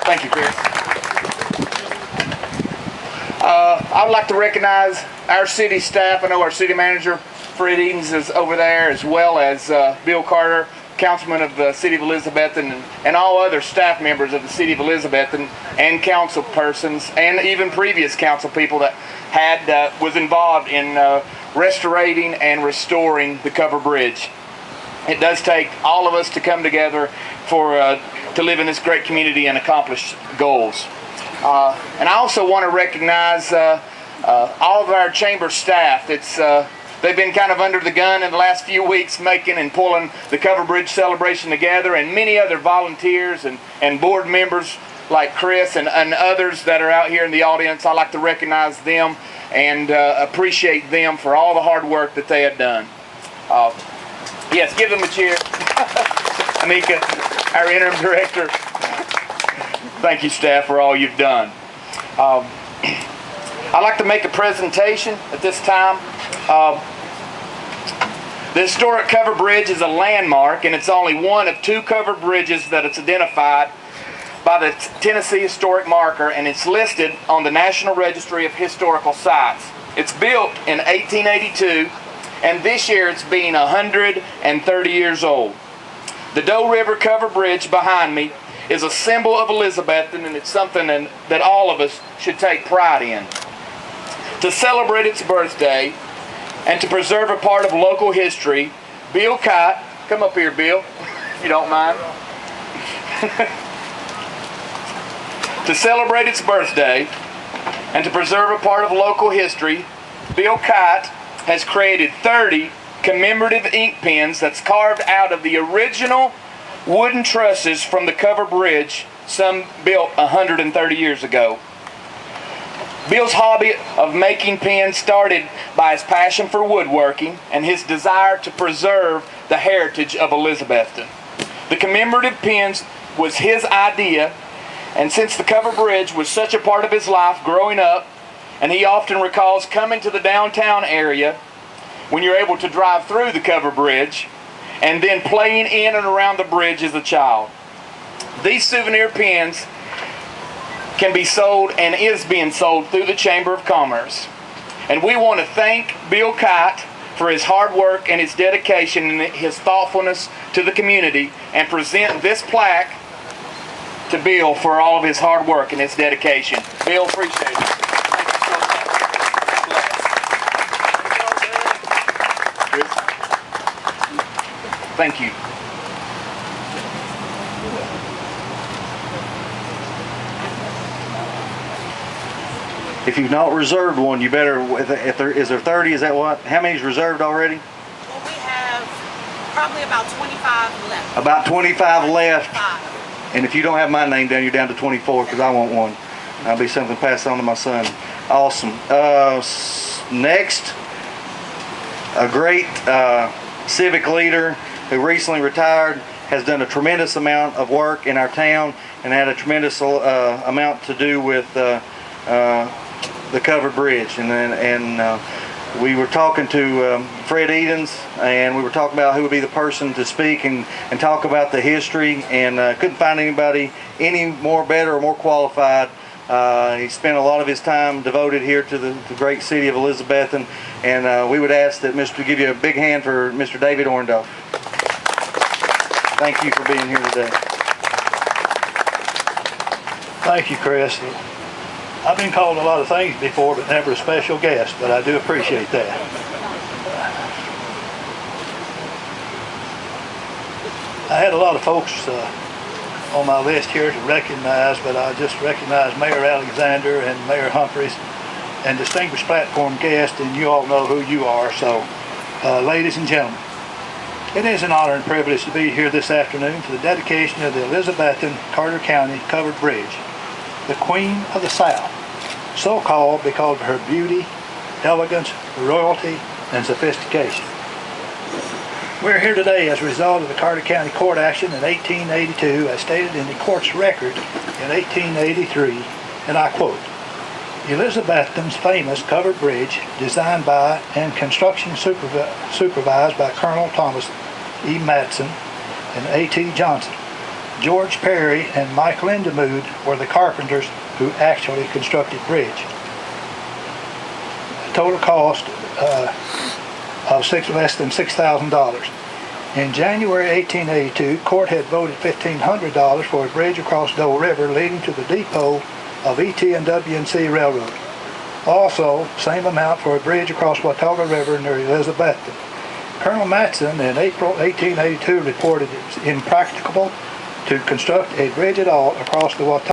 Thank you, Chris. I would like to recognize our city staff. I know our city manager, Fred Edens, is over there, as well as Bill Carter, councilman of the city of Elizabethton, and all other staff members of the city of Elizabethton, and council persons, and even previous council people that was involved in restoring and restoring the cover bridge. It does take all of us to come together to live in this great community and accomplish goals. And I also want to recognize all of our chamber staff. They've been kind of under the gun in the last few weeks making and pulling the Cover Bridge celebration together, and many other volunteers and board members like Chris and others that are out here in the audience. I'd like to recognize them and appreciate them for all the hard work that they have done. Yes, give them a cheer. Anika, our interim director. Thank you, staff, for all you've done. I'd like to make a presentation at this time. The historic Cover Bridge is a landmark, and it's only one of two covered bridges that it's identified by the Tennessee Historic Marker, and it's listed on the National Registry of Historical Sites. It's built in 1882, and this year it's being 130 years old. The Doe River Cover Bridge behind me is a symbol of Elizabethton, and it's something that all of us should take pride in. To celebrate its birthday and to preserve a part of local history, Bill Kite, come up here, Bill, if you don't mind. To celebrate its birthday and to preserve a part of local history, Bill Kite has created 30 commemorative ink pens that's carved out of the original wooden trusses from the Cover Bridge, some built 130 years ago. Bill's hobby of making pens started by his passion for woodworking and his desire to preserve the heritage of Elizabethton. The commemorative pens was his idea, and since the Cover Bridge was such a part of his life growing up, and he often recalls coming to the downtown area when you're able to drive through the Cover Bridge and then playing in and around the bridge as a child. These souvenir pens can be sold and is being sold through the Chamber of Commerce. And we want to thank Bill Kite for his hard work and his dedication and his thoughtfulness to the community, and present this plaque to Bill for all of his hard work and his dedication. Bill, appreciate it. Thank you. If you've not reserved one, you better, is there 30, is that what? How many's reserved already? Well, we have probably about 25 left. About 25 left. And if you don't have my name down, you're down to 24, because I want one. That'll be something passed on to my son. Awesome. Next, a great civic leader who recently retired, has done a tremendous amount of work in our town and had a tremendous amount to do with the Covered Bridge. And we were talking to Fred Edens, and we were talking about who would be the person to speak and talk about the history, and couldn't find anybody any more better or more qualified. He spent a lot of his time devoted here to the great city of Elizabethton, and we would ask that Mr. give you a big hand for Mr. David Orndorff. Thank you for being here today. Thank you, Chris. I've been called a lot of things before, but never a special guest, but I do appreciate that. I had a lot of folks on my list here to recognize, but I just recognize Mayor Alexander and Mayor Humphreys and distinguished platform guests, and you all know who you are. So, ladies and gentlemen, it is an honor and privilege to be here this afternoon for the dedication of the Elizabethton Carter County Covered Bridge, the Queen of the South, so called because of her beauty, elegance, royalty, and sophistication. We're here today as a result of the Carter County court action in 1882, as stated in the court's record in 1883, and I quote, Elizabethton's famous covered bridge, designed by and construction supervised by Colonel Thomas E. Madsen and A.T. Johnson, George Perry and Mike Lindemood were the carpenters who actually constructed the bridge. The total cost of less than $6,000. In January 1882, court had voted $1,500 for a bridge across Doe River leading to the depot of ET&W&C Railroad. Also, same amount for a bridge across Watauga River near Elizabethton. Colonel Matson in April 1882 reported it was impracticable to construct a bridge at all across the Watauga